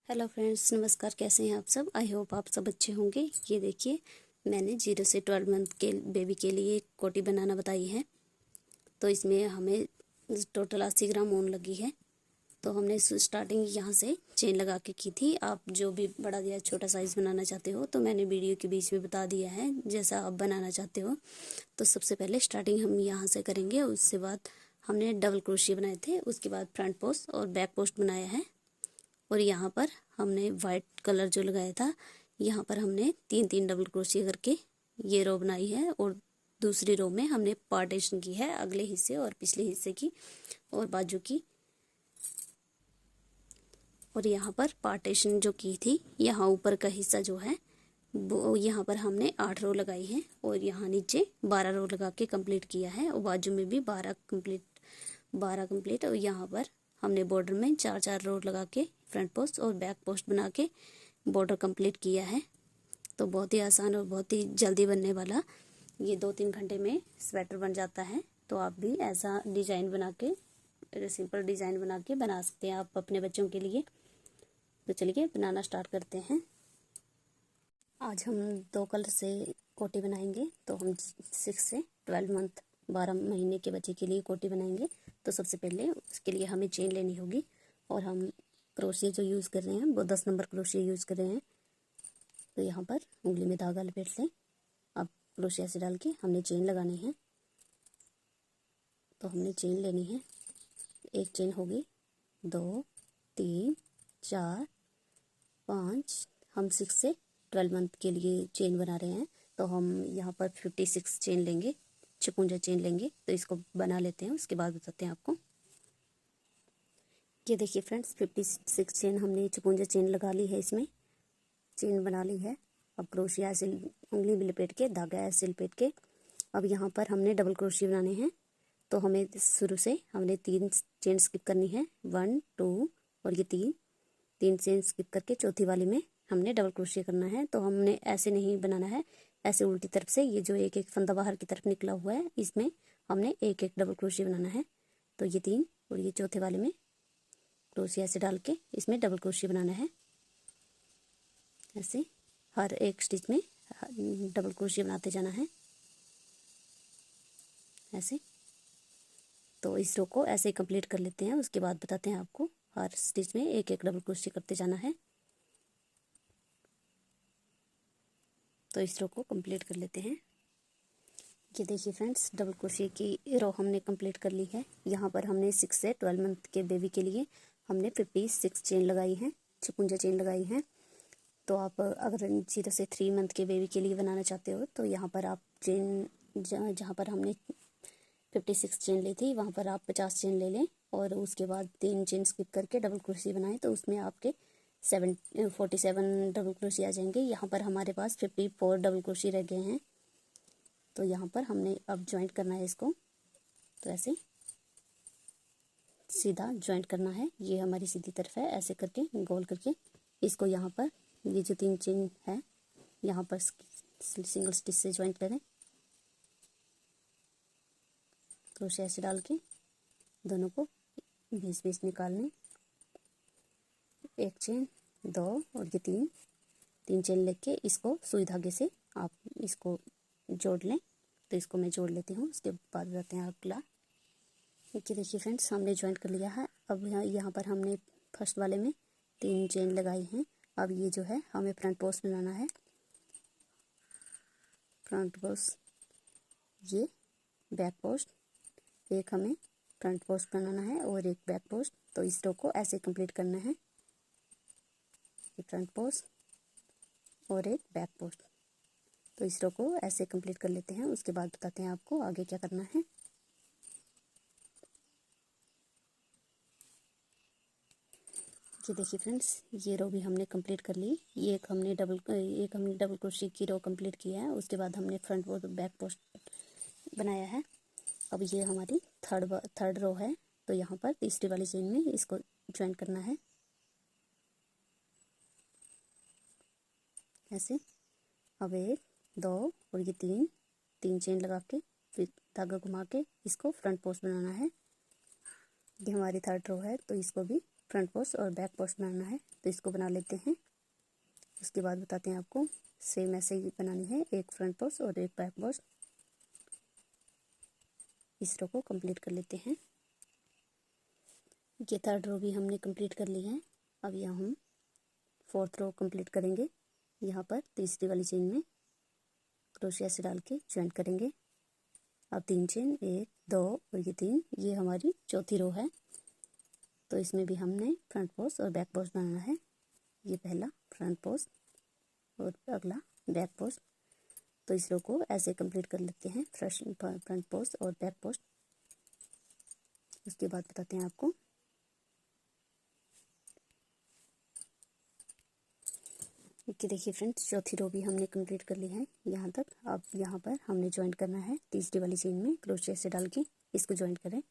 Hello friends, नमस्कार। कैसे हैं आप सब? आई होप आप सब अच्छे होंगे। ये देखिए, मैंने 0 से 12 मंथ के बेबी के लिए कोटी बनाना बताई है। तो इसमें हमें टोटल 80 ग्राम ऊन लगी है। तो हमने स्टार्टिंग यहाँ से चेन लगा के की थी। आप जो भी बड़ा या छोटा साइज़ बनाना चाहते हो तो मैंने वीडियो के बीच में बता दिया है, जैसा आप बनाना चाहते हो। तो सबसे पहले स्टार्टिंग हम यहाँ से करेंगे। उसके बाद हमने डबल क्रोशिया बनाए थे, उसके बाद फ्रंट पोस्ट और बैक पोस्ट बनाया है। और यहाँ पर हमने वाइट कलर जो लगाया था, यहाँ पर हमने 3-3 डबल क्रोशिया करके ये रो बनाई है। और दूसरी रो में हमने पार्टीशन की है, अगले हिस्से और पिछले हिस्से की और बाजू की। और यहाँ पर पार्टीशन जो की थी, यहाँ ऊपर का हिस्सा जो है वो यहाँ पर हमने 8 रो लगाई है और यहाँ नीचे 12 रो लगा के कंप्लीट किया है। और बाजू में भी 12 कंप्लीट। और यहाँ पर हमने बॉर्डर में 4-4 रो लगा के फ्रंट पोस्ट और बैक पोस्ट बना के बॉर्डर कंप्लीट किया है। तो बहुत ही आसान और बहुत ही जल्दी बनने वाला ये 2-3 घंटे में स्वेटर बन जाता है। तो आप भी ऐसा डिज़ाइन बना के, सिंपल डिज़ाइन बना के बना सकते हैं आप अपने बच्चों के लिए। तो चलिए बनाना स्टार्ट करते हैं। आज हम 2 कलर से कोटी बनाएंगे। तो हम 6 से 12 मंथ 12 महीने के बच्चे के लिए कोटी बनाएंगे। तो सबसे पहले उसके लिए हमें चेन लेनी होगी और हम क्रोशिया जो यूज़ कर रहे हैं वो 10 नंबर क्रोशिया यूज़ कर रहे हैं। तो यहाँ पर उंगली में धागा लपेट लें। अब क्रोशिया से डाल के हमने चेन लगानी है। तो हमने चेन लेनी है। एक चेन होगी, 2, 3, 4, 5। हम 6 से 12 मंथ के लिए चेन बना रहे हैं। तो हम यहाँ पर 56 चेन लेंगे, 56 चेन लेंगे। तो इसको बना लेते हैं, उसके बाद बताते हैं आपको। ये देखिए फ्रेंड्स, 56 चेन हमने 56 चेन लगा ली है, इसमें चेन बना ली है। अब क्रोशिया ऐसे उंगली में लपेट के, धागा ऐसे लपेट के, अब यहाँ पर हमने डबल क्रोशिया बनाने हैं। तो हमें शुरू से हमने 3 चेन स्किप करनी है, 1, 2 और ये 3 चेन स्किप करके चौथी वाली में हमने डबल क्रोशिया करना है। तो हमने ऐसे नहीं बनाना है, ऐसे उल्टी तरफ से, ये जो एक फंदा बाहर की तरफ निकला हुआ है इसमें हमने एक डबल क्रोशिया बनाना है। तो ये 3 और ये चौथे वाले में क्रोशिया ऐसे डाल के इसमें डबल क्रोशिया बनाना है। ऐसे हर एक स्टिच में डबल क्रोशिया बनाते जाना है ऐसे। तो इस रो को ऐसे कंप्लीट कर लेते हैं, उसके बाद बताते हैं आपको। हर स्टिच में एक डबल क्रोशिया करते जाना है। तो इस रो को कंप्लीट कर लेते हैं। ये देखिए फ्रेंड्स, डबल क्रोशिया की रो हमने कंप्लीट कर ली है। यहाँ पर हमने 6 से 12 मंथ के बेबी के लिए हमने 56 चेन लगाई हैं, 56 चेन लगाई हैं। तो आप अगर 0 से 3 मंथ के बेबी के लिए बनाना चाहते हो तो यहाँ पर आप चेन, जहाँ पर हमने 56 चेन ली थी वहाँ पर आप 50 चेन ले लें। और उसके बाद 3 चेन स्किप करके डबल क्रोशिया बनाएं। तो उसमें आपके 47 डबल क्रोशिया आ जाएंगे। यहाँ पर हमारे पास 54 डबल क्रोशिया रह गए हैं। तो यहाँ पर हमने अब ज्वाइंट करना है इसको। तो ऐसे सीधा ज्वाइंट करना है, ये हमारी सीधी तरफ है। ऐसे करके गोल करके इसको यहाँ पर, ये जो 3 चेन है यहाँ पर सिंगल स्टिच से ज्वाइंट करें। क्रोशिया ऐसे डाल के दोनों को बीच बीच निकाल लें। एक चेन, 2 और ये 3 चेन लेके इसको सुई धागे से आप इसको जोड़ लें। तो इसको मैं जोड़ लेती हूँ, उसके बाद बताते हैं अगला। ये देखिए फ्रेंड्स, हमने ज्वाइंट कर लिया है। अब यहाँ पर हमने फर्स्ट वाले में 3 चेन लगाई हैं। अब ये जो है हमें फ्रंट पोस्ट बनाना है। फ्रंट पोस्ट, ये बैक पोस्ट, एक हमें फ्रंट पोस्ट बनाना है और एक बैक पोस्ट। तो इस रो को ऐसे कंप्लीट करना है, ये फ्रंट पोस्ट और एक बैक पोस्ट। तो इस रो को ऐसे कंप्लीट कर लेते हैं, उसके बाद बताते हैं आपको आगे क्या करना है। ये देखिए फ्रेंड्स, ये रो भी हमने कंप्लीट कर ली। एक हमने डबल क्रोशिया की रो कंप्लीट किया है। उसके बाद हमने फ्रंट पोस्ट बैक पोस्ट बनाया है। अब ये हमारी थर्ड रो है। तो यहाँ पर तीसरी वाली चेन में इसको ज्वाइन करना है ऐसे। अब 1, 2 और ये 3 चेन लगा के फिर धागा घुमा के इसको फ्रंट पोस्ट बनाना है। ये हमारी थर्ड रो है, तो इसको भी फ्रंट पोस्ट और बैक पोस्ट बनाना है, तो इसको बना लेते हैं। उसके बाद बताते हैं आपको। सेम ऐसे ही बनानी है, एक फ्रंट पोस्ट और एक बैक पोस्ट। इस रो को कंप्लीट कर लेते हैं। ये थर्ड रो भी हमने कंप्लीट कर ली है। अब यहाँ हम फोर्थ रो कंप्लीट करेंगे। यहाँ पर तीसरी वाली चेन में क्रोशिया से डाल के ज्वाइन करेंगे। अब 3 चेन, 1 2 और ये 3, ये हमारी चौथी रो है। तो इसमें भी हमने फ्रंट पोस्ट और बैक पोस्ट बनाना है। ये पहला फ्रंट पोस्ट और अगला बैक पोस्ट। तो इस रो को ऐसे कंप्लीट कर लेते हैं, फ्रंट पोस्ट और बैक पोस्ट। उसके बाद बताते हैं आपको। कि देखिए फ्रेंड्स, चौथी रो भी हमने कंप्लीट कर ली है यहाँ तक। अब यहाँ पर हमने ज्वाइन करना है तीसरी वाली चेन में क्रोशिया से डाल के इसको ज्वाइन करें।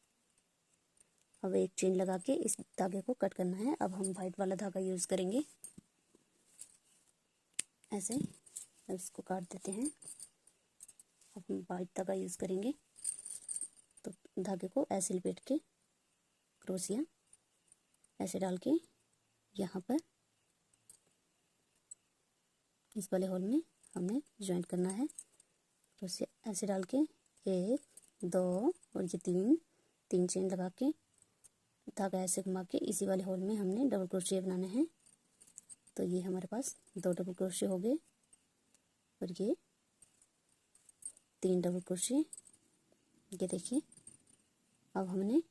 अब एक चेन लगा के इस धागे को कट करना है। अब हम वाइट वाला धागा यूज़ करेंगे। ऐसे अब इसको काट देते हैं। अब हम वाइट धागा यूज़ करेंगे। तो धागे को ऐसे लपेट के क्रोशिया ऐसे डाल के यहाँ पर इस वाले होल में हमने ज्वाइन करना है। क्रोशिया ऐसे डाल के 1 2 और ये 3 चेन लगा के धागा ऐसे घुमा के इसी वाले होल में हमने डबल क्रोशिया बनाने हैं। तो ये हमारे पास 2 डबल क्रोशिया हो गए और ये 3 डबल क्रोशिया। ये देखिए, अब हमने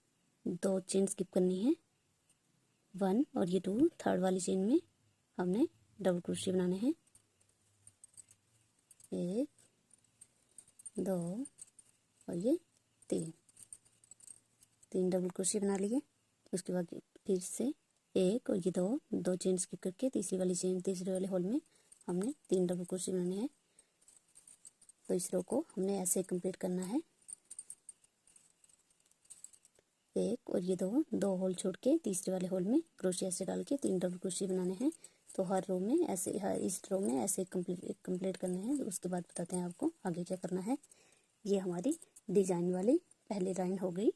2 चेन स्किप करनी है, 1 और ये 2। थर्ड वाली चेन में हमने डबल क्रोशिया बनाने हैं। 1 2 और ये 3 डबल क्रोशिया बना लिए। उसके बाद फिर से 1 और ये 2 चेन स्किप करके तीसरी वाले होल में हमने 3 डबल क्रोशिया बनाने हैं। तो इस रो को हमने ऐसे कंप्लीट करना है। 1 और ये 2 होल छोड़ के तीसरे वाले होल में क्रोशिया से डाल के 3 डबल क्रोशिया बनाने हैं। तो हर रो में ऐसे, इस रो में ऐसे कंप्लीट करने हैं। उसके बाद बताते हैं आपको आगे क्या करना है। ये हमारी डिजाइन वाली पहली लाइन हो गई।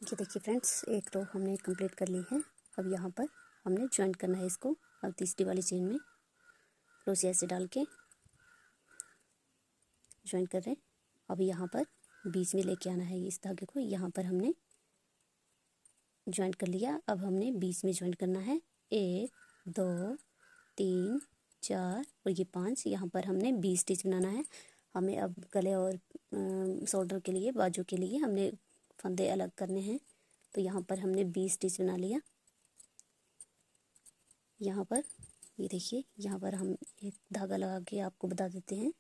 ये देखिए फ्रेंड्स, एक रो हमने कंप्लीट कर ली है। अब यहाँ पर हमने ज्वाइन करना है इसको। अब तीसरी वाली चेन में क्रोशिया से डाल के ज्वाइन कर रहे हैं। अब यहाँ पर बीच में लेके आना है इस धागे को। यहाँ पर हमने ज्वाइन कर लिया। अब हमने बीच में ज्वाइन करना है। 1 2 3 4 और ये 5। यहाँ पर हमने 20 स्टिच बनाना है। हमें अब गले और शोल्डर के लिए, बाजू के लिए हमने फंदे अलग करने हैं। तो यहाँ पर हमने 20 स्टिच बना लिया। यहाँ पर ये देखिए, यहाँ पर हम एक धागा लगा के आपको बता देते हैं।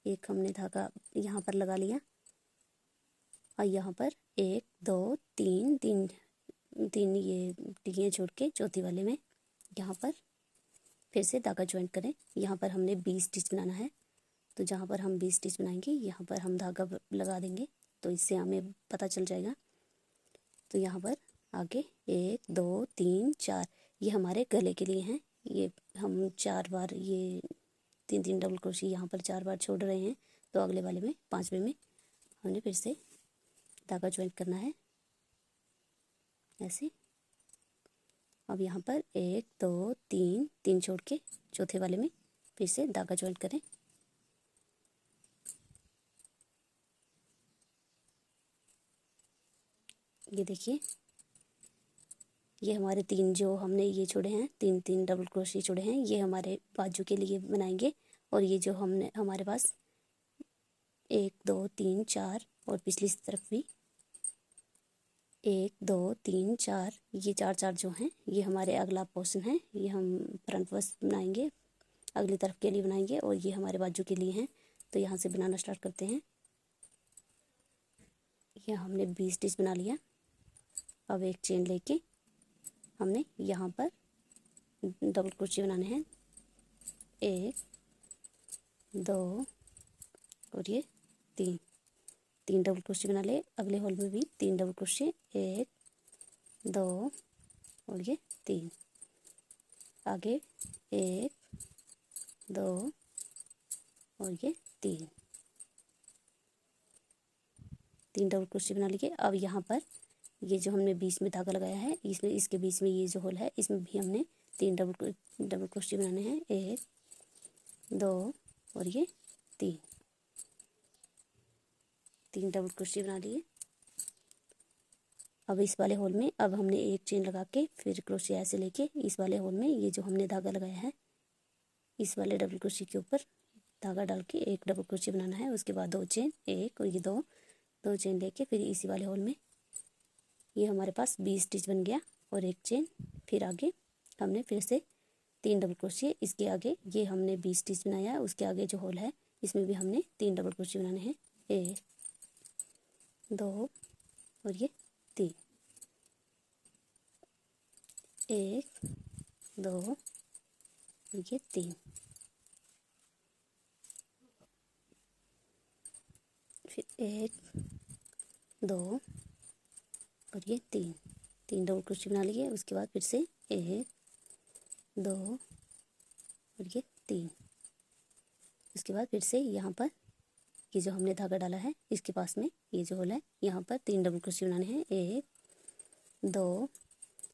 एक हमने धागा यहाँ पर लगा लिया और यहाँ पर 1 2 3 ये टिकियाँ छोड़ के चौथी वाले में यहाँ पर फिर से धागा ज्वाइन करें। यहाँ पर हमने 20 स्टिच बनाना है। तो जहाँ पर हम 20 स्टिच बनाएंगे यहाँ पर हम धागा लगा देंगे, तो इससे हमें पता चल जाएगा। तो यहाँ पर आगे 1 2 3 4 ये हमारे गले के लिए हैं। ये हम 4 बार ये 3 डबल क्रोशिया यहाँ पर 4 बार छोड़ रहे हैं। तो अगले वाले में 5वें में हमने फिर से धागा ज्वाइन करना है ऐसे। अब यहाँ पर 1 2 3 छोड़ के चौथे वाले में फिर से धागा ज्वाइन करें। ये देखिए, ये हमारे 3 जो हमने ये छोड़े हैं, 3 डबल क्रोशिया छोड़े हैं, ये हमारे बाजू के लिए बनाएंगे। और ये जो हमने हमारे पास 1 2 3 4 और पिछली तरफ भी 1 2 3 4 ये 4 जो हैं ये हमारे अगला पोर्शन है। ये हम फ्रंट पोस्ट बनाएंगे, अगली तरफ के लिए बनाएंगे और ये हमारे बाजू के लिए हैं। तो यहाँ से बनाना स्टार्ट करते हैं। ये हमने 20 स्टिच बना लिया। अब एक चेन लेके हमने यहाँ पर डबल क्रोशिया बनाने हैं। 1 2 और ये 3 डबल क्रोशिया बना ले। अगले होल में भी 3 डबल क्रोशिया, 1 2 और ये 3। आगे 1 2 और ये 3। 3 डबल क्रोशिया बना लिए। अब यहाँ पर ये जो हमने बीच में धागा लगाया है, इसमें इसके बीच में ये जो होल है, इसमें भी हमने 3 डबल क्रोशिया बनाने हैं। 1 2 और ये 3 डबल क्रोशिया बना लिए। अब इस वाले होल में अब हमने एक चेन लगा के फिर क्रोशिया ऐसे लेके इस वाले होल में ये जो हमने धागा लगाया है, इस वाले डबल क्रोशिया के ऊपर धागा डाल के एक डबल क्रोशिया बनाना है। उसके बाद 2 चेन, एक और ये दो चेन लेके फिर इसी वाले होल में ये हमारे पास 20 स्टिच बन गया। और एक चेन, फिर आगे हमने फिर से 3 डबल क्रोशिया, इसके आगे ये हमने 20 स्टिच बनाया है, उसके आगे जो होल है इसमें भी हमने 3 डबल क्रोशिया बनाने हैं। 1 2 और ये 3, 1 2 और ये 3, फिर 1 2 और ये 3 डबल क्रोशिया बना लिए। उसके बाद फिर से 1 2 और ये 3। उसके बाद फिर से यहाँ पर ये जो हमने धागा डाला है इसके पास में ये जो होल है यहाँ पर 3 डबल क्रोशिया बनाने हैं। 1 2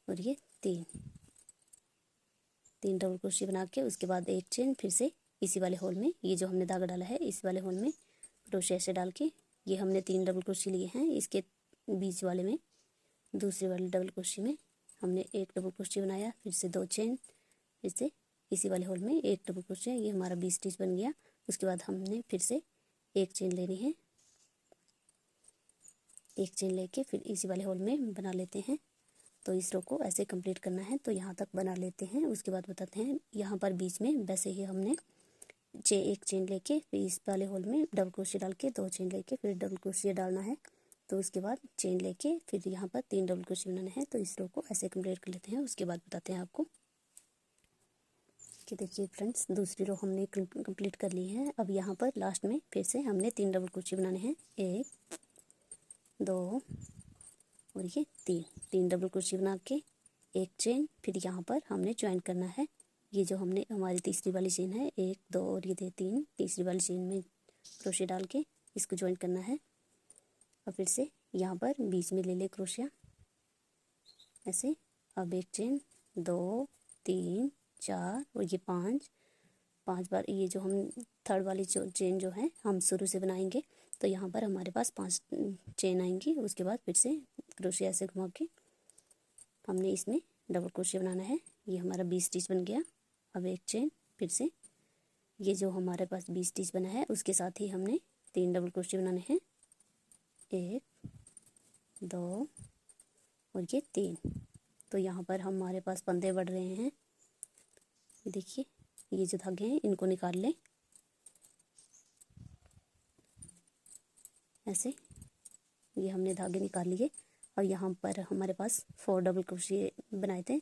और ये 3 डबल क्रोशिया बना के उसके बाद एक चेन, फिर से इसी वाले होल में ये जो हमने धागा डाला है इस वाले होल में क्रोशिया ऐसे डाल के ये हमने 3 डबल क्रोशिया लिए हैं। इसके बीच वाले में दूसरे वाले डबल क्रोशिया में हमने एक डबल क्रोशिया बनाया, फिर से 2 चेन, फिर से इसी वाले होल में एक डबल क्रोशिया, ये हमारा 20 स्टिच बन गया। उसके बाद हमने फिर से एक चेन लेनी है, एक चेन लेके फिर इसी वाले होल में बना लेते हैं। तो इस रो को ऐसे कंप्लीट करना है, तो यहाँ तक बना लेते हैं। उसके बाद बताते हैं यहाँ पर बीच में वैसे ही हमने एक चेन लेके फिर इस वाले होल में डबल क्रोशिया डाल के 2 चेन लेके फिर डबल क्रोशिया डालना है। तो उसके बाद चेन लेके फिर यहाँ पर 3 डबल क्रोशिया बनाने हैं। तो इस रो को ऐसे कंप्लीट कर लेते हैं, उसके बाद बताते हैं आपको कि देखिए फ्रेंड्स दूसरी रो हमने कंप्लीट कर ली है। अब यहाँ पर लास्ट में फिर से हमने 3 डबल क्रोशिया बनाने हैं। 1 2 और ये 3 डबल क्रोशिया बना के एक चेन, फिर यहाँ पर हमने ज्वाइन करना है। ये जो हमने हमारी तीसरी वाली चेन है 1 2 और ये 3, तीसरी वाली चेन में क्रोशिया डाल के इसको ज्वाइन करना है। और फिर से यहाँ पर बीच में ले ले क्रोशिया ऐसे। अब एक चेन, 2 3 4 और ये 5 बार ये जो हम थर्ड वाली जो चेन जो है हम शुरू से बनाएंगे। तो यहाँ पर हमारे पास 5 चेन आएंगी। उसके बाद फिर से क्रोशिया ऐसे घुमा के हमने इसमें डबल क्रोशिया बनाना है। ये हमारा 20 स्टिच बन गया। अब एक चेन, फिर से ये जो हमारे पास 20 स्टिच बना है उसके साथ ही हमने 3 डबल क्रोशिया बनाने हैं। 1 2 और ये 3। तो यहाँ पर हमारे पास फंदे बढ़ रहे हैं। देखिए ये जो धागे हैं इनको निकाल लें ऐसे। ये हमने धागे निकाल लिए और यहाँ पर हमारे पास 4 डबल क्रोशिया बनाए थे,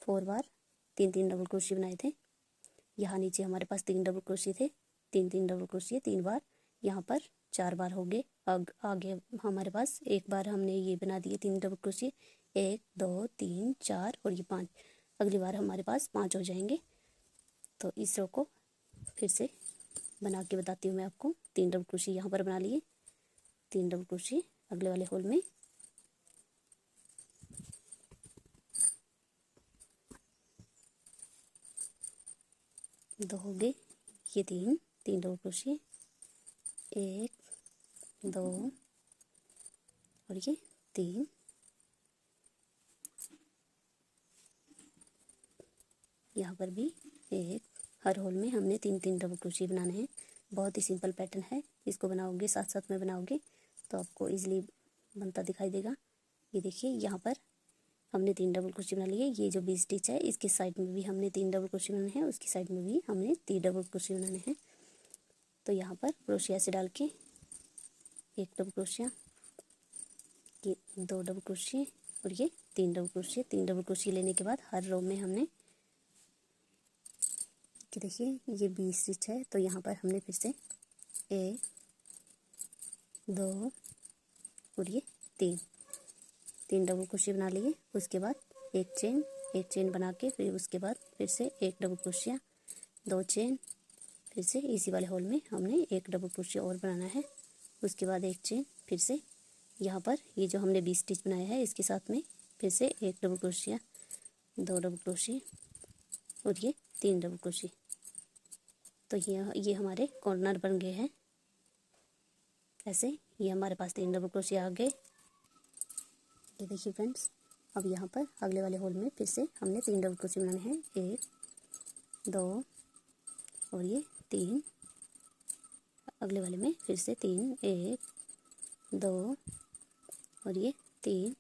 4 बार 3 डबल क्रोशिया बनाए थे। यहाँ नीचे हमारे पास 3 डबल क्रोशिया थे, 3 डबल क्रोशिया 3 बार, यहाँ पर 4 बार हो गए। आगे हमारे पास एक बार हमने ये बना दिए 3 डबल क्रोशिया, 1 2 3 4 और ये 5। अगली बार हमारे पास 5 हो जाएंगे। तो इस रो को फिर से बना के बताती हूँ मैं आपको। 3 डबल क्रोशिया यहाँ पर बना लिए, 3 डबल क्रोशिया अगले वाले होल में, दो हो गए, ये 3 डबल क्रोशिया, 1 2 और ये 3। यहाँ पर भी एक, हर होल में हमने 3 डबल क्रोशिया बनाने हैं। बहुत ही सिंपल पैटर्न है, इसको बनाओगे साथ साथ में बनाओगे तो आपको इजीली बनता दिखाई देगा। ये देखिए यहाँ पर हमने 3 डबल क्रोशिया बना लिए। ये जो 20 स्टिच है इसके साइड में भी हमने 3 डबल क्रोशिया बनाने हैं, उसकी साइड में भी हमने 3 डबल क्रोशिया बनाने हैं। तो यहाँ पर क्रोशिया से डाल के एक डबल क्रोशिया, ये 2 डबल क्रोशिया और ये 3 डबल क्रोशिया। 3 डबल क्रोशिया लेने के बाद हर रो में हमने कि देखिए ये 20 स्टिच है, तो यहाँ पर हमने फिर से 1 2 और ये 3 डबल क्रोशिया बना लिए। उसके बाद एक चेन बना के फिर उसके बाद फिर से एक डबल क्रोशिया, 2 चेन, फिर से इसी वाले होल में हमने एक डबल क्रोशिया और बनाना है। उसके बाद एक चेन, फिर से यहाँ पर ये जो हमने 20 स्टिच बनाया है इसके साथ में फिर से एक डबल क्रोशिया, 2 डबल क्रोशिया और ये 3 डबल क्रोशिया। तो ये हमारे कॉर्नर बन गए हैं। ऐसे ये हमारे पास 3 डबल क्रोशिया आ गए। ये देखिए फ्रेंड्स, अब यहाँ पर अगले वाले होल में फिर से हमने 3 डबल क्रोशिया बनाने हैं, 1 2 और ये 3। अगले वाले में फिर से 3, 1 2 और ये 3।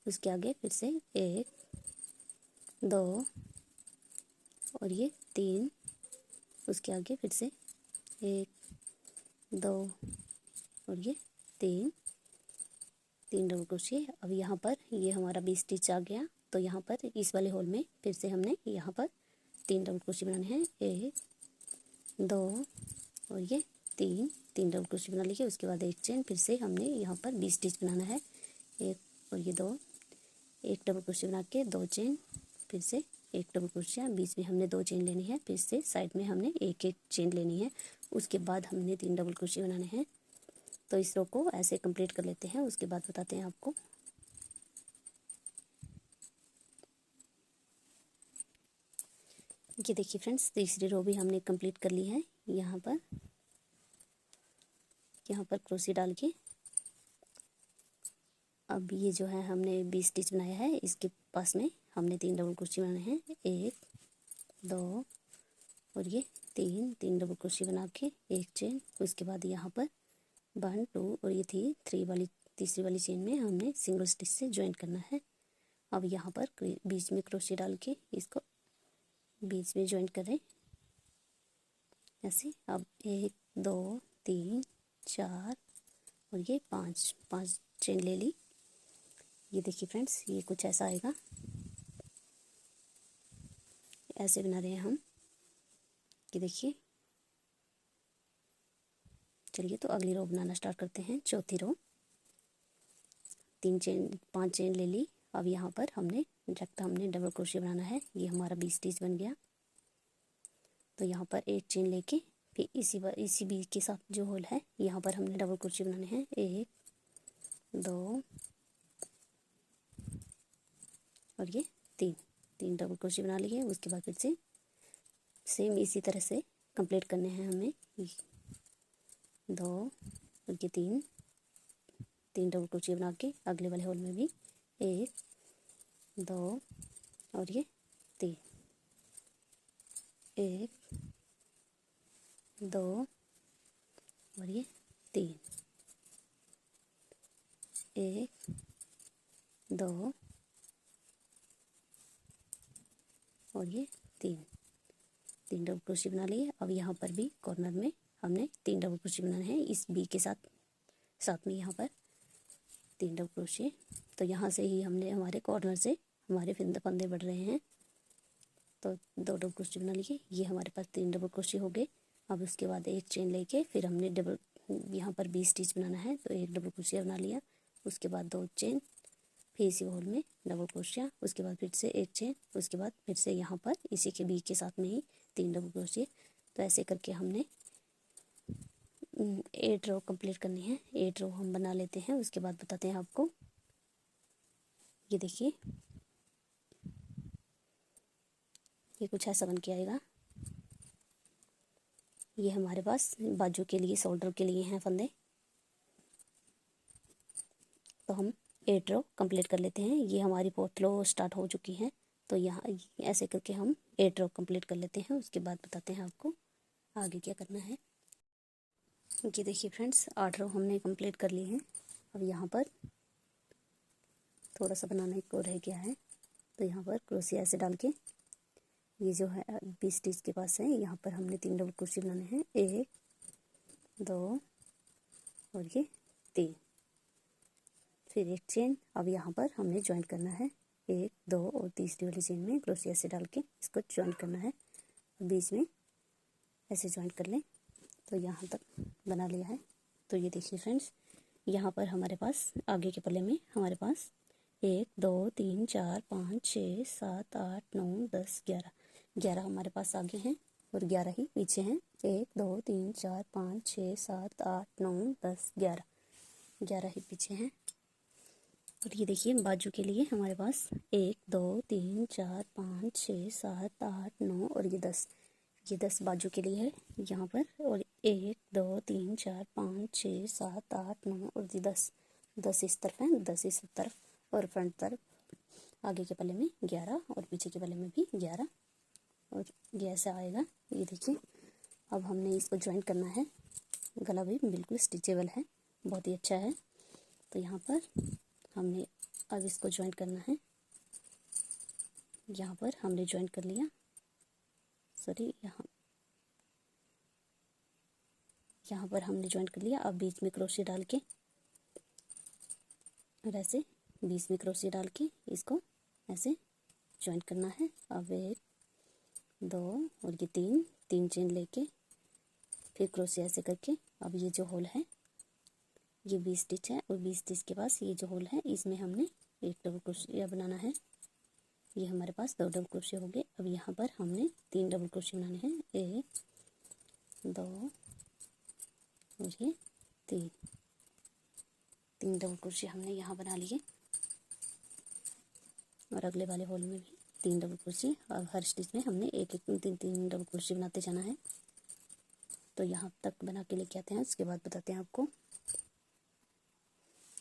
उसके आगे फिर से 1 2 और ये 3। उसके आगे फिर से 1 2 और ये 3 डबल क्रोशिया। अब यहाँ पर ये हमारा 20 स्टिच आ गया। तो यहाँ पर इस वाले होल में फिर से हमने यहाँ पर 3 डबल क्रोशिया बनाने हैं, 1 2 और ये 3 डबल क्रोशिया बना लीजिए। उसके बाद एक चेन, फिर से हमने यहाँ पर 20 स्टिच बनाना है, 1 और ये 2, 1 डबल क्रोशिया बना के 2 चेन, फिर से 1 डबल क्रोशिया, बीच में हमने 2 चेन लेनी है, फिर से साइड में हमने एक चेन लेनी है। उसके बाद हमने 3 डबल क्रोशिया बनाने हैं। तो इस रो को ऐसे कंप्लीट कर लेते हैं, उसके बाद बताते हैं आपको। ये देखिए फ्रेंड्स, तीसरी रो भी हमने कंप्लीट कर ली है। यहाँ पर क्रोशिया डाल के अब ये जो है हमने 20 स्टिच बनाया है, इसके पास में हमने 3 डबल क्रोशिया बनाने हैं, 1 2 और ये 3 डबल क्रोशिया बना के एक चेन। उसके बाद यहाँ पर 1 2 और ये 3 वाली तीसरी वाली चेन में हमने सिंगल स्टिच से ज्वाइन करना है। अब यहाँ पर बीच में क्रोशिया डाल के इसको बीच में ज्वाइन करें ऐसे। अब 1 2 3 4 और ये 5 चेन ले ली। ये देखिए फ्रेंड्स, ये कुछ ऐसा आएगा, ऐसे बना रहे हैं हम। ये देखिए, चलिए तो अगली रो बनाना स्टार्ट करते हैं। चौथी रो 5 चेन ले ली। अब यहाँ पर हमने डबल क्रोशिया बनाना है। ये हमारा 20 स्टिच बन गया। तो यहाँ पर एक चेन लेके फिर इसी बीच के साथ जो होल है यहाँ पर हमने डबल क्रोशिया बनाने हैं, 1 2 और ये 3 डबल क्रोशिया बना लिए। उसके बाद फिर से सेम इसी तरह से कंप्लीट करने हैं हमें, 2 और ये 3 डबल क्रोशिया बना के अगले वाले होल में भी 1 2 और ये 3, 1 2 और ये 3, 1 2 और ये 3 डबल क्रोशिया बना लिए। अब यहाँ पर भी कॉर्नर में हमने 3 डबल क्रोशिया बनाने हैं, इस बी के साथ में यहाँ पर 3 डबल क्रोशिया। तो यहाँ से ही हमने हमारे कॉर्नर से हमारे फंदे बढ़ रहे हैं। तो 2 डबल क्रोशिया बना लिए। ये हमारे पास 3 डबल क्रोशिया हो गए। अब उसके बाद एक चेन लेके फिर हमने यहाँ पर 20 स्टिच बनाना है, तो 1 डबल क्रोशिया बना लिया। उसके बाद 2 चेन, फिर इसी होल में डबल क्रोशिया, उसके बाद फिर से एक चेन, उसके बाद फिर से यहाँ पर इसी के बीच के साथ में ही 3 डबल क्रोशिया। तो ऐसे करके हमने 8 रो कंप्लीट करनी है। 8 रो हम बना लेते हैं, उसके बाद बताते हैं आपको। ये देखिए, ये कुछ ऐसा बन के आएगा। ये हमारे पास बाजू के लिए, शोल्डर के लिए हैं फंदे। तो हम 8 रो कंप्लीट कर लेते हैं। ये हमारी 4th रो स्टार्ट हो चुकी है। तो यहाँ ऐसे करके हम 8 रो कंप्लीट कर लेते हैं, उसके बाद बताते हैं आपको आगे क्या करना है। ये देखिए फ्रेंड्स, 8 रो हमने कंप्लीट कर ली है। अब यहाँ पर थोड़ा सा बनाने को रह गया है। तो यहाँ पर क्रोशिया ऐसे डाल के ये जो है 20 स्टिच के पास है, यहाँ पर हमने 3 डबल क्रोशिया बनाने हैं, 1 2 और ये 3, फिर एक चेन। अब यहाँ पर हमने ज्वाइन करना है, 1 2 और तीसरी वाली चेन में क्रोशिया से डाल के इसको ज्वाइन करना है। बीच में ऐसे ज्वाइन कर लें। तो यहाँ तक बना लिया है। तो ये देखिए फ्रेंड्स, यहाँ पर हमारे पास आगे के पल्ले में हमारे पास 1 2 3 4 5 6 7 8 9 10 11 हमारे पास आगे हैं और 11 ही पीछे हैं। 1 2 3 4 5 6 7 8 9 10 11। 11 ही पीछे हैं। और ये देखिए बाजू के लिए हमारे पास 1 2 3 4 5 6 7 8 9 और ये 10, ये 10 बाजू के लिए है यहाँ पर। और 1 2 3 4 5 6 7 8 9 और ये 10 इस तरफ है, 10 इस तरफ। और फ्रंट तरफ आगे के पल्ले में 11 और पीछे के पल्ले में भी 11 और ये ऐसा आएगा। ये देखिए अब हमने इसको ज्वाइन करना है। गला भी बिल्कुल स्टिचेबल है, बहुत ही अच्छा है। तो यहाँ पर हमने अब इसको ज्वाइन करना है। यहाँ पर हमने ज्वाइन कर लिया, सॉरी यहाँ पर हमने ज्वाइन कर लिया। अब बीच में क्रोशिया डाल के और ऐसे बीच में क्रोशिया डाल के इसको ऐसे ज्वाइन करना है। अब 1 2 और ये 3 चेन लेके फिर क्रोशिया ऐसे करके अब ये जो होल है ये 20 स्टिच है और 20 स्टिच के पास ये जो होल है इसमें हमने एक डबल क्रोशिया बनाना है। ये हमारे पास 2 डबल क्रोशिया हो गए। अब यहाँ पर हमने 3 डबल क्रोशिया बनाने हैं, 1 2 और ये 3 डबल क्रोशिया हमने यहाँ बना लिए। और अगले वाले होल में भी 3 डबल क्रोशिया। और हर स्टिच में हमने एक 3 डबल क्रोशिया बनाते जाना है। तो यहाँ तक बना के लेके आते हैं, उसके बाद बताते हैं आपको।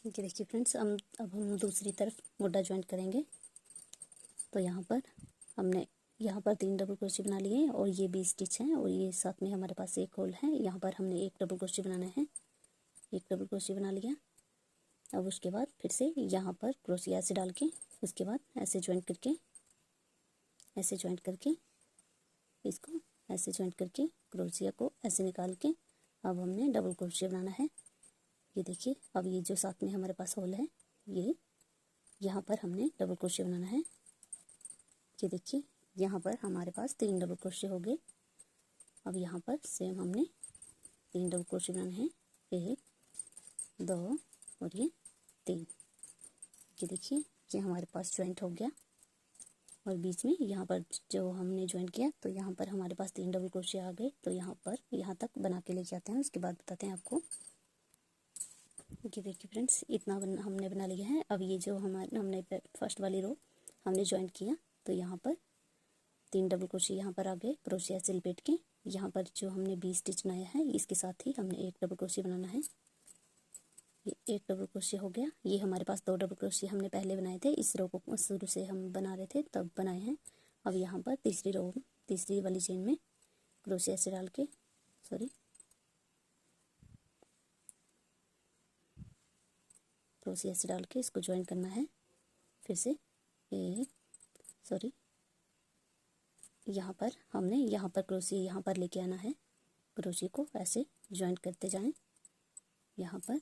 ये देखिए फ्रेंड्स, अब हम दूसरी तरफ मोटा ज्वाइंट करेंगे। तो यहाँ पर हमने यहाँ पर 3 डबल क्रोशिया बना लिए और ये 20 स्टिच हैं और ये साथ में हमारे पास एक होल है। यहाँ पर हमने एक डबल क्रोशिया बनाना है, एक डबल क्रोशिया बना लिया। अब उसके बाद फिर से यहाँ पर क्रोशिया ऐसे डाल के उसके बाद ऐसे ज्वाइंट करके ऐसे ज्वाइंट करके इसको ऐसे ज्वाइंट करके क्रोशिया को ऐसे निकाल के अब हमने डबल क्रोशिया बनाना है। ये देखिए अब ये जो साथ में हमारे पास होल है ये यहाँ पर हमने डबल क्रोशिया बनाना है। ये देखिए यहाँ पर हमारे पास 3 डबल क्रोशिया हो गए। अब यहाँ पर सेम हमने 3 डबल क्रोशिया बनाने हैं, 1 2 और ये 3। ये देखिए ये हमारे पास ज्वाइंट हो गया। और बीच में यहाँ पर जो हमने ज्वाइंट किया तो यहाँ पर हमारे पास 3 डबल क्रोशिया आ गए। तो यहाँ पर यहाँ तक बना के लेके आते हैं, उसके बाद बताते हैं आपको। ये देखिए फ्रेंड्स, इतना हमने बना लिया है। अब ये जो हमने फर्स्ट वाली रो हमने ज्वाइंट किया तो यहाँ पर 3 डबल क्रोशिया यहाँ पर आ गए। क्रोशिया से लपेट के यहाँ पर जो हमने 20 स्टिच बनाया है इसके साथ ही हमने एक डबल क्रोशिया बनाना है। ये एक डबल क्रोशिया हो गया। ये हमारे पास 2 डबल क्रोशिया हमने पहले बनाए थे, इस रो को शुरू से हम बना रहे थे तब बनाए हैं। अब यहाँ पर तीसरी वाली चेन में क्रोशिया से डाल के क्रोशिया से डाल के इसको ज्वाइन करना है। फिर से यहाँ पर हमने यहाँ पर क्रोशिया यहाँ पर लेके आना है। क्रोशिया को ऐसे ज्वाइंट करते जाएं यहाँ पर।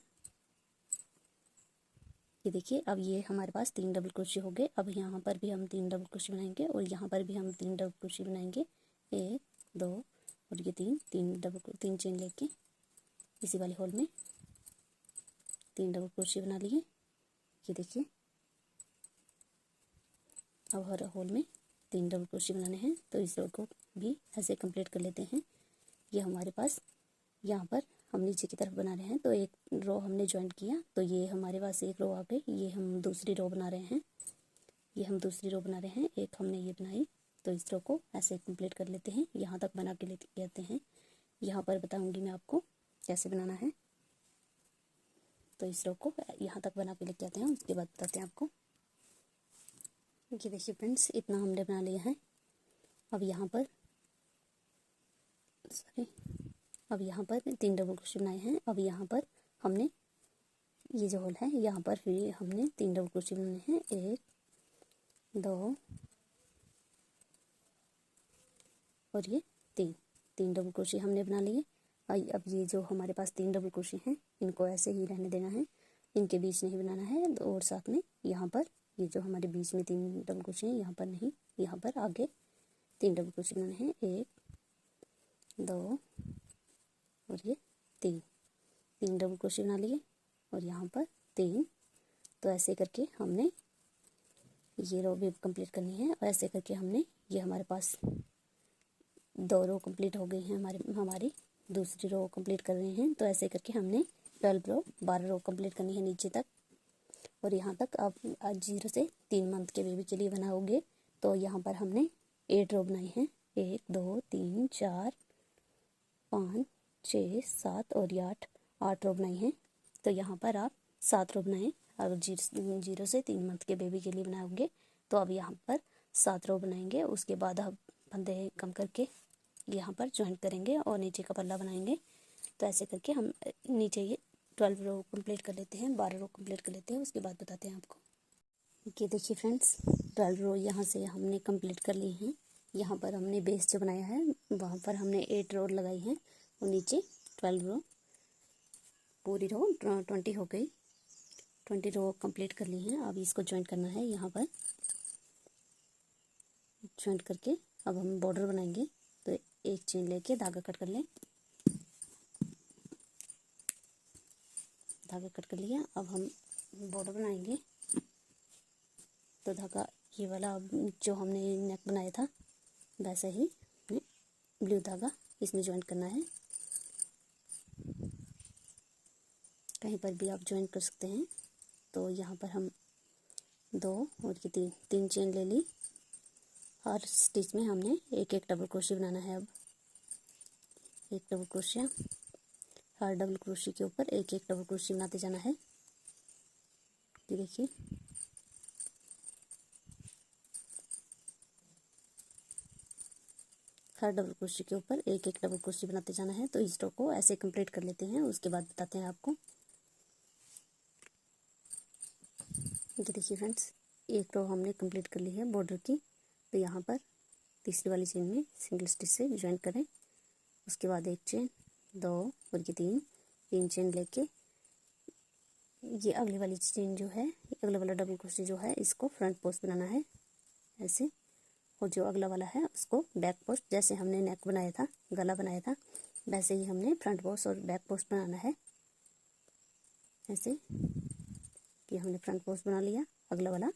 ये देखिए अब ये हमारे पास 3 डबल क्रोशिया हो गए। अब यहाँ पर भी हम 3 डबल क्रोशिया बनाएंगे और यहाँ पर भी हम 3 डबल क्रोशिया बनाएंगे, 1 2 और ये 3 चेन लेके इसी वाले होल में 3 डबल क्रोशिया बना लिए। ये देखिए अब हर होल में 3 डबल क्रोशिया बनाने हैं। तो इस रो को भी ऐसे कंप्लीट कर लेते हैं। ये हमारे पास यहाँ पर हम नीचे की तरफ बना रहे हैं तो एक रो हमने ज्वाइंट किया तो ये हमारे पास एक रो आ गई। ये हम दूसरी रो बना रहे हैं, एक हमने ये बनाई। तो इस रो को ऐसे कंप्लीट कर लेते हैं, यहाँ तक बना के लेते आते हैं। यहाँ पर बताऊंगी मैं आपको कैसे बनाना है। तो इस रो को यहाँ तक बना के लेके आते हैं, उसके बाद बताते हैं आपको। ये देखिए फ्रेंड्स, इतना हमने बना लिया है। अब यहाँ पर 3 डबल क्रोशिया बनाए हैं। अब यहाँ पर हमने ये जो होल है यहाँ पर फिर हमने 3 डबल क्रोशिया बनाने हैं, 1 2 और ये 3 डबल क्रोशिया हमने बना लिए। अब ये जो हमारे पास 3 डबल क्रोशिया हैं इनको ऐसे ही रहने देना है, इनके बीच नहीं बनाना है। और साथ में यहाँ पर ये जो हमारे बीच में 3 डबल क्रोशिया हैं यहाँ पर नहीं, यहाँ पर आगे 3 डबल क्रोशिया बनाने हैं, 1 2 और ये 3 डबल क्रोशिया बना लिए और यहाँ पर 3। तो ऐसे करके हमने ये रो भी कंप्लीट करनी है। और ऐसे करके हमने ये हमारे पास 2 रो कंप्लीट हो गई हैं, हमारी दूसरी रो कंप्लीट कर रहे हैं। तो ऐसे करके हमने 12 रो 12 रो कंप्लीट करनी है नीचे तक। और यहाँ तक आप आज 0 से 3 मंथ के बेबी के लिए बनाओगे तो यहाँ पर हमने 8 रो बनाई हैं। 1 2 3 4 5 6 7 और ये 8 रो बनाई हैं। तो यहाँ पर आप 7 रो बनाएं। अगर 0 से 3 मंथ के बेबी के लिए बनाओगे तो अब यहाँ पर 7 रो बनाएंगे। उसके बाद आप फंदे कम करके यहाँ पर ज्वाइन करेंगे और नीचे का पल्ला बनाएंगे। तो ऐसे करके हम नीचे ये 12 रो कंप्लीट कर लेते हैं, 12 रो कंप्लीट कर लेते हैं, उसके बाद बताते हैं आपको। ये देखिए फ्रेंड्स, 12 रो यहाँ से हमने कंप्लीट कर ली हैं। यहाँ पर हमने बेस जो बनाया है वहाँ पर हमने 8 रो लगाई हैं और नीचे 12 रो, पूरी रो 20 हो गई। 20 रो कंप्लीट कर ली हैं। अब इसको ज्वाइन करना है। यहाँ पर ज्वाइन करके अब हम बॉर्डर बनाएंगे। तो एक चेन लेके धागा कट कर लें। धागा कट कर लिया। अब हम बॉर्डर बनाएंगे। तो धागा ये वाला जो हमने नेक बनाया था वैसे ही ब्लू धागा इसमें ज्वाइन करना है। कहीं पर भी आप ज्वाइन कर सकते हैं। तो यहाँ पर हम 2 और ये 3 चेन ले ली। हर स्टिच में हमने एक एक डबल क्रोशिया बनाना है। अब एक डबल क्रोशिया, हर डबल क्रोशिया के ऊपर एक एक डबल क्रोशिया बनाते जाना है। ये देखिए, हर डबल क्रोशिया के ऊपर एक एक डबल क्रोशिया बनाते जाना है। तो इस रो को ऐसे कंप्लीट कर लेते हैं, उसके बाद बताते हैं आपको। ये देखिए फ्रेंड्स, एक रो हमने कंप्लीट कर ली है बॉर्डर की। तो यहाँ पर तीसरी वाली चेन में सिंगल स्टिच से ज्वाइन करें। उसके बाद एक चेन, 2 और ये 3 चेन लेके ये अगली वाली चेन जो है, अगला वाला डबल क्रोशिया जो है इसको फ्रंट पोस्ट बनाना है ऐसे। और जो अगला वाला है उसको बैक पोस्ट, जैसे हमने नेक बनाया था, गला बनाया था, वैसे ही हमने फ्रंट पोस्ट और बैक पोस्ट बनाना है ऐसे कि हमने फ्रंट पोस्ट बना लिया, अगला वाला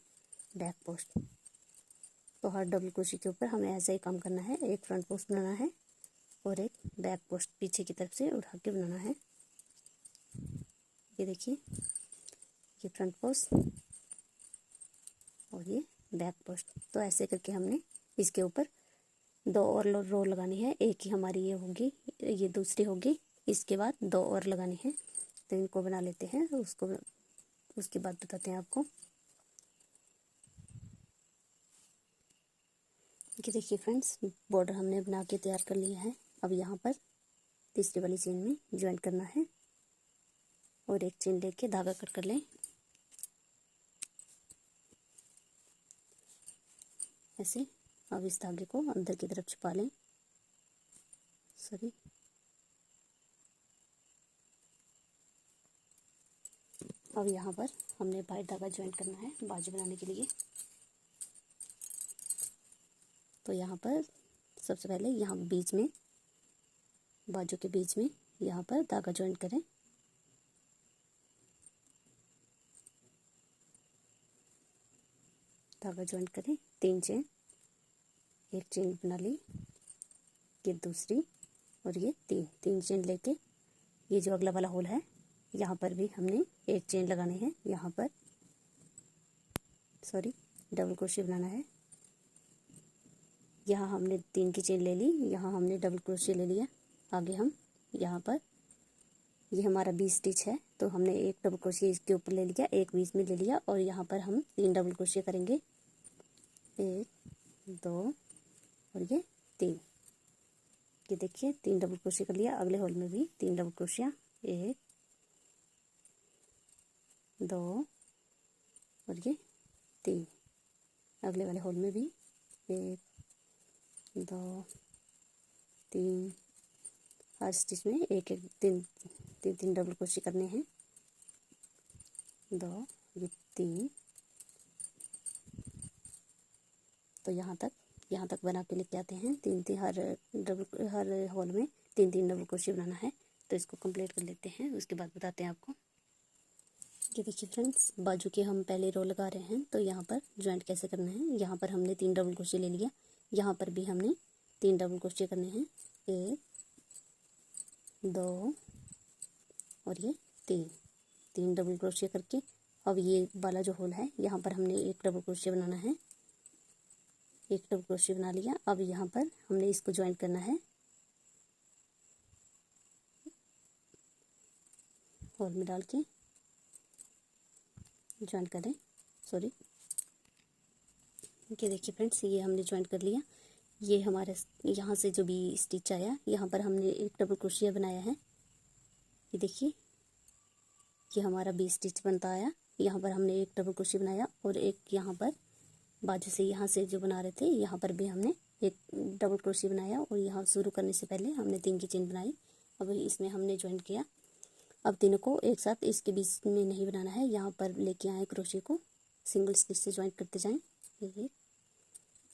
बैक पोस्ट। तो हर डबल क्रोशिया के ऊपर हमें ऐसे ही काम करना है। एक फ्रंट पोस्ट बनाना है और एक बैक पोस्ट पीछे की तरफ से उठा के बनाना है। ये देखिए, ये फ्रंट पोस्ट और ये बैक पोस्ट। तो ऐसे करके हमने इसके ऊपर 2 और रो लगानी है। एक ही हमारी ये होगी, ये दूसरी होगी, इसके बाद 2 और लगानी है। तो इनको बना लेते हैं, उसके बाद बताते हैं आपको। ये देखिए फ्रेंड्स, बॉर्डर हमने बना के तैयार कर लिया है। अब यहाँ पर तीसरी वाली चेन में ज्वाइन करना है और एक चेन लेके धागा कट कर लें ऐसे। अब इस धागे को अंदर की तरफ छुपा लें। सॉरी, अब यहाँ पर हमने वाइट धागा ज्वाइन करना है बाजू बनाने के लिए। तो यहाँ पर सबसे पहले यहाँ बीच में, बाजू के बीच में यहाँ पर धागा ज्वाइन करें। धागा ज्वाइन करें, 3 चेन, एक चेन बना ली, ये दूसरी और ये 3 चेन लेके ये जो अगला वाला होल है यहाँ पर भी हमने एक चेन लगानी है। यहाँ पर सॉरी, डबल क्रोशिया बनाना है। यहाँ हमने 3 की चेन ले ली, यहाँ हमने डबल क्रोशिया ले लिया। आगे हम यहाँ पर ये हमारा 20 स्टिच है तो हमने एक डबल क्रोशिया इसके ऊपर ले लिया, एक बीच में ले लिया और यहाँ पर हम 3 डबल क्रोशिया करेंगे। 1 2 और ये 3। ये देखिए 3 डबल क्रोशिया कर लिया। अगले होल में भी 3 डबल क्रोशिया, 1 2 और ये 3। अगले वाले होल में भी 1 2 3, हर स्टिच में एक एक 3 डबल क्रोशिया करने हैं। 2 ये 3। तो यहाँ तक बना के लेके आते हैं। 3 हर होल में 3 डबल क्रोशिया बनाना है। तो इसको कंप्लीट कर लेते हैं, उसके बाद बताते हैं आपको। ये देखिए फ्रेंड्स, बाजू के हम पहले रो लगा रहे हैं। तो यहाँ पर ज्वाइंट कैसे करना है, यहाँ पर हमने 3 डबल क्रोशिया ले लिया, यहाँ पर भी हमने 3 डबल क्रोशिया करने हैं। 1 2 और ये तीन डबल क्रोशिया करके अब ये वाला जो होल है यहाँ पर हमने एक डबल क्रोशिया बनाना है। एक डबल क्रोशिया बना लिया। अब यहाँ पर हमने इसको ज्वाइन करना है, होल में डाल के ज्वाइन करें। सॉरी, ये देखिए फ्रेंड्स, ये हमने ज्वाइन कर लिया। ये हमारे यहाँ से जो भी स्टिच आया, यहाँ पर हमने एक डबल क्रोशिया बनाया है। ये देखिए, ये हमारा बी स्टिच बनता आया। यहाँ पर हमने एक डबल क्रोशिया बनाया और एक यहाँ पर बाजू से यहाँ से जो बना रहे थे यहाँ पर भी हमने एक डबल क्रोशिया बनाया और यहाँ शुरू करने से पहले हमने 3 की चेन बनाई। अब इसमें हमने ज्वाइन किया। अब तीनों को एक साथ इसके बीच में नहीं बनाना है, यहाँ पर लेके आए क्रोशिया को सिंगल स्टिच से ज्वाइन करते जाएं।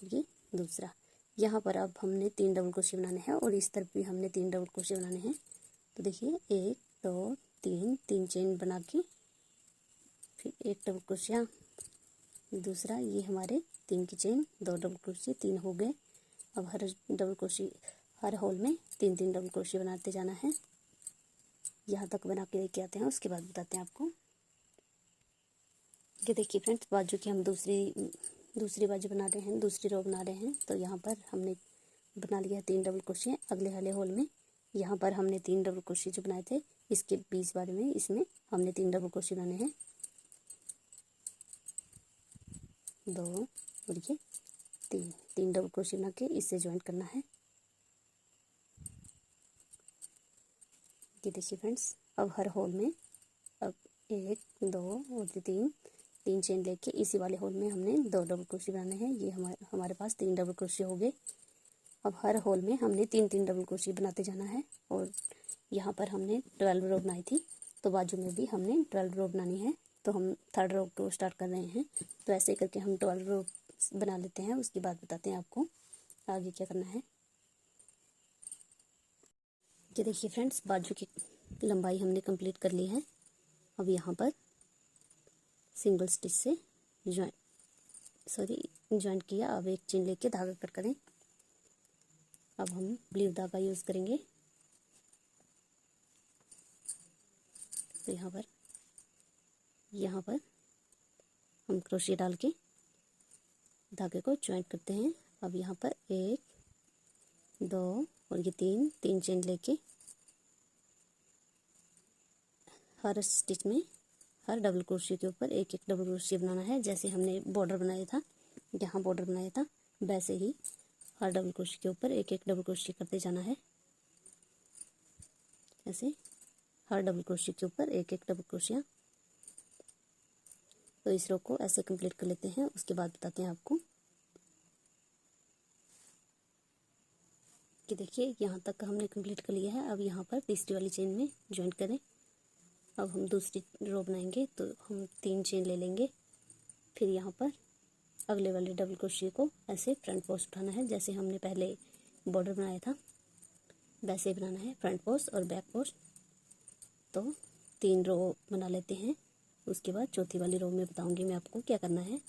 ये दूसरा, यहाँ पर अब हमने 3 डबल क्रोशिया बनाने हैं और इस तरफ भी हमने 3 डबल क्रोशिया बनाने हैं। तो देखिए 1 2 3 चेन बना के फिर एक डबल क्रोशिया, दूसरा ये हमारे 3 की चेन, 2 डबल क्रोशिया, 3 हो गए। अब हर डबल क्रोशिया, हर होल में 3 डबल क्रोशिया बनाते जाना है। यहाँ तक बना के लेके आते हैं, उसके बाद बताते हैं आपको। ये देखिए फ्रेंड्स, बाजू की हम दूसरी बाजू बना रहे हैं, दूसरी रो बना रहे हैं। तो यहाँ पर हमने बना लिया है 3 डबल क्रोशिया। अगले वाले होल में यहाँ पर हमने 3 डबल क्रोशिया जो बनाए थे, इसके बीच वाले में इसमें हमने 3 डबल क्रोशिया बनाने हैं। 2 और ये 3 डबल क्रोशिया बना के इससे ज्वाइन करना है। ये देखिए फ्रेंड्स, अब हर होल में अब 1 2 और 3 चेन लेके इसी वाले होल में हमने 2 डबल क्रोशिया बनाने हैं। ये हमारे पास 3 डबल क्रोशिया हो गए। अब हर होल में हमने 3 डबल क्रोशिया बनाते जाना है। और यहाँ पर हमने 12 रो बनाई थी, तो बाजू में भी हमने 12 रो बनानी है। तो हम 3rd रो को स्टार्ट कर रहे हैं। तो ऐसे करके हम 12 रो बना लेते हैं, उसके बाद बताते हैं आपको आगे क्या करना है। ये देखिए फ्रेंड्स, बाजू की लंबाई हमने कंप्लीट कर ली है। अब यहाँ पर सिंगल स्टिच से ज्वाइन किया। अब एक चेन लेके धागा कट करें। अब हम ब्लू धागा यूज़ करेंगे। तो यहाँ पर हम क्रोशिया डाल के धागे को ज्वाइन करते हैं। अब यहाँ पर 1 2 और ये 3 चेन लेके हर स्टिच में हर डबल क्रोशिया के ऊपर एक डबल क्रोशिया बनाना है। जैसे हमने बॉर्डर बनाया था, यहाँ बॉर्डर बनाया था, वैसे ही हर डबल क्रोशिया के ऊपर एक डबल क्रोशिया करते जाना है। ऐसे हर डबल क्रोशिया के ऊपर एक डबल क्रोशिया। तो इस रो को ऐसे कंप्लीट कर लेते हैं, उसके बाद बताते हैं आपको। कि देखिए यहाँ तक हमने कंप्लीट कर लिया है। अब यहाँ पर तीसरी वाली चेन में ज्वाइन करें। अब हम दूसरी रो बनाएंगे, तो हम 3 चेन ले लेंगे। फिर यहाँ पर अगले वाले डबल क्रोशिया को ऐसे फ्रंट पोस्ट उठाना है। जैसे हमने पहले बॉर्डर बनाया था वैसे ही बनाना है, फ्रंट पोस्ट और बैक पोस्ट। तो 3 रो बना लेते हैं, उसके बाद चौथी वाली रो में बताऊंगी मैं आपको क्या करना है।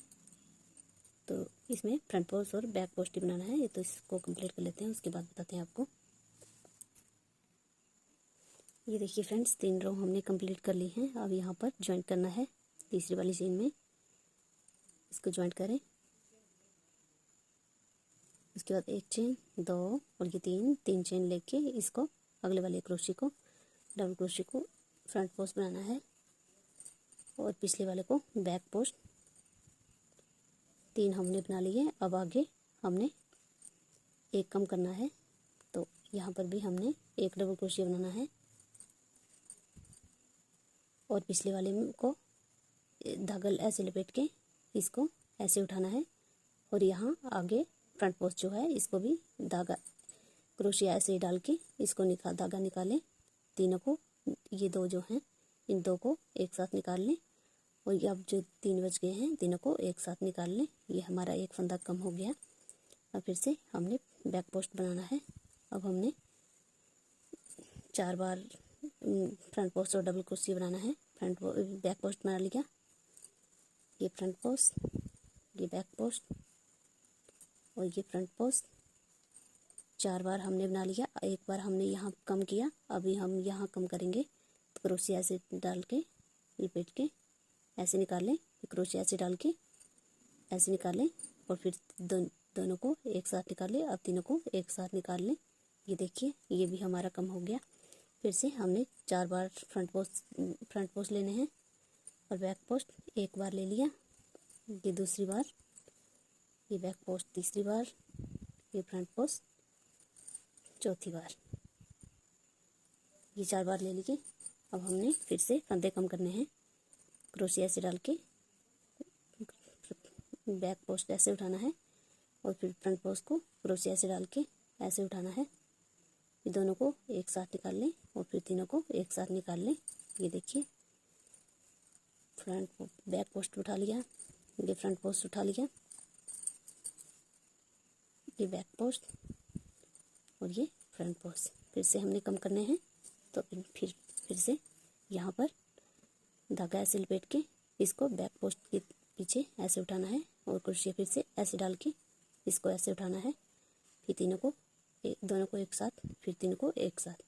तो इसमें फ्रंट पोस्ट और बैक पोस्ट ही बनाना है। तो इसको कंप्लीट कर लेते हैं, उसके बाद बताते हैं आपको। ये देखिए फ्रेंड्स, 3 रो हमने कंप्लीट कर ली हैं। अब यहाँ पर ज्वाइन करना है तीसरी वाली चेन में, इसको ज्वाइन करें। उसके बाद 1 चेन, 2 और ये 3 चेन लेके इसको अगले वाले क्रोशिया को डबल क्रोशिया को फ्रंट पोस्ट बनाना है और पिछले वाले को बैक पोस्ट। 3 हमने बना लिए। अब आगे हमने एक कम करना है, तो यहाँ पर भी हमने एक डबल क्रोशिया बनाना है और पिछले वाले को धागा ऐसे लपेट के इसको ऐसे उठाना है। और यहाँ आगे फ्रंट पोस्ट जो है इसको भी धागा क्रोशिया ऐसे डाल के इसको धागा निकालें। तीनों को, ये 2 जो हैं इन 2 को एक साथ निकाल लें। और ये अब जो 3 बच गए हैं तीनों को एक साथ निकाल लें। ये हमारा एक फंदा कम हो गया। अब फिर से हमने बैक पोस्ट बनाना है। अब हमने 4 बार फ्रंट पोस्ट और डबल क्रोशिया बनाना है। बैक पोस्ट बना लिया, ये फ्रंट पोस्ट, ये बैक पोस्ट और ये फ्रंट पोस्ट। 4 बार हमने बना लिया। एक बार हमने यहाँ कम किया, अभी हम यहाँ कम करेंगे। क्रोशिया से डाल के लपेट के ऐसे निकाल लें, क्रोशिया से डाल के ऐसे निकाल लें और फिर दोनों को एक साथ निकाल लें। अब तीनों को एक साथ निकाल लें। ये देखिए ये भी हमारा कम हो गया। फिर से हमने 4 बार फ्रंट पोस्ट लेने हैं और बैक पोस्ट एक बार ले लिया, ये दूसरी बार, ये बैक पोस्ट तीसरी बार, ये फ्रंट पोस्ट चौथी बार, ये 4 बार ले लीजिए। अब हमने फिर से फंदे कम करने हैं। क्रोशिया से डाल के बैक पोस्ट ऐसे उठाना है और फिर फ्रंट पोस्ट को क्रोशिया से डाल के ऐसे उठाना है। ये दोनों को एक साथ निकाल लें और फिर तीनों को एक साथ निकाल लें। ये देखिए बैक पोस्ट उठा लिया, ये फ्रंट पोस्ट उठा लिया, ये बैक पोस्ट और ये फ्रंट पोस्ट। फिर से हमने कम करने हैं तो फिर से यहाँ पर धागा ऐसे लपेट के इसको बैक पोस्ट के पीछे ऐसे उठाना है और क्रोशिया फिर से ऐसे डाल के इसको ऐसे उठाना है। फिर दोनों को एक साथ, फिर तीनों को एक साथ,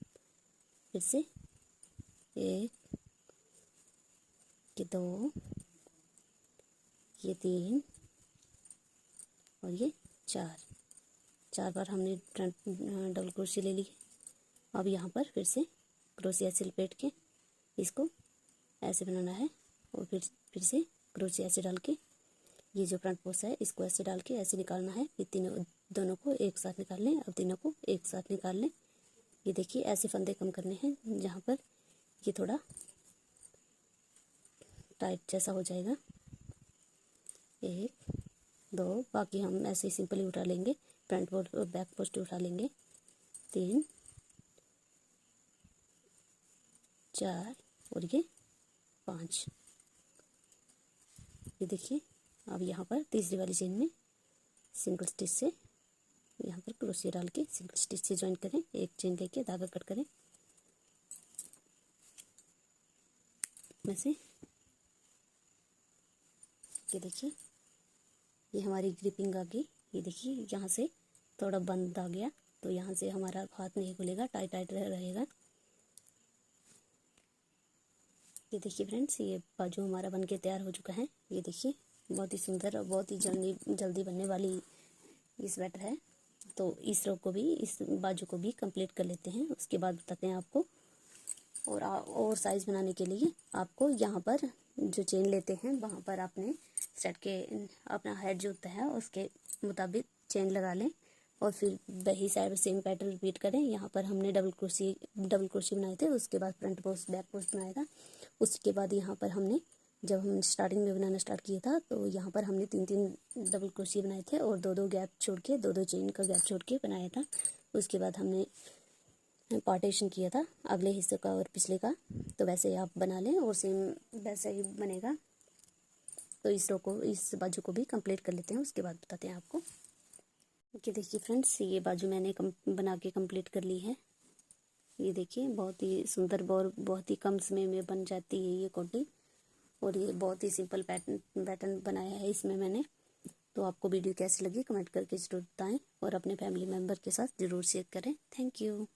फिर से 1, ये 2, ये 3 और ये 4 बार हमने डबल क्रोशिया ले ली। अब यहाँ पर फिर से क्रोशिया से लपेट के इसको ऐसे बनाना है और फिर से क्रोशिया से डाल के ये जो फ्रंट पोस्ट है इसको ऐसे डाल के ऐसे निकालना है। फिर दोनों को एक साथ निकाल लें। अब तीनों को एक साथ निकाल लें। ये देखिए ऐसे फंदे कम करने हैं जहाँ पर ये थोड़ा टाइट जैसा हो जाएगा। 1, 2, बाकी हम ऐसे ही सिंपली उठा लेंगे, फ्रंट पोस्ट और बैक पोस्ट उठा लेंगे। 3, 4 और ये 5। ये देखिए अब यहाँ पर तीसरी वाली चेन में सिंगल स्टिच से यहाँ पर क्रोशिया डाल के सिंगल स्टिच से ज्वाइन करें। एक चेन लेके धागा कट करें वैसे। ये देखिए ये हमारी ग्रिपिंग आ गई। ये देखिए यहाँ से थोड़ा बंद आ गया तो यहाँ से हमारा हाथ नहीं खुलेगा, टाइट टाइट रहेगा। ये देखिए फ्रेंड्स ये बाजू हमारा बनके तैयार हो चुका है। ये देखिए बहुत ही सुंदर और बहुत ही जल्दी बनने वाली ये स्वेटर है। तो इस रो को भी, इस बाजू को भी कंप्लीट कर लेते हैं, उसके बाद बताते हैं आपको। और साइज़ बनाने के लिए आपको यहाँ पर जो चेन लेते हैं वहाँ पर आपने सेट के अपना हेड जो होता है उसके मुताबिक चेन लगा लें और फिर वही साइड सेम पैटर्न रिपीट करें। यहाँ पर हमने डबल क्रोशिया बनाए थे, उसके बाद फ्रंट पोस्ट बैक पोस्ट बनाया था। उसके बाद यहाँ पर हमने जब हम स्टार्टिंग में बनाना स्टार्ट किया था तो यहाँ पर हमने 3 डबल क्रोशिया बनाए थे और 2 गैप छोड़ के 2 चेन का गैप छोड़ के बनाया था। उसके बाद हमने पार्टीशन किया था अगले हिस्से का और पिछले का। तो वैसे आप बना लें और सेम वैसे ही बनेगा। तो इस रो को, इस बाजू को भी कंप्लीट कर लेते हैं, उसके बाद बताते हैं आपको। कि देखिए फ्रेंड्स ये बाजू मैंने बना के कंप्लीट कर ली है। ये देखिए बहुत ही सुंदर और बहुत ही कम समय में बन जाती है ये कोटी। और ये बहुत ही सिंपल पैटर्न बनाया है इसमें मैंने। तो आपको वीडियो कैसी लगी कमेंट करके ज़रूर बताएं और अपने फैमिली मेम्बर के साथ ज़रूर शेयर करें। Thank you.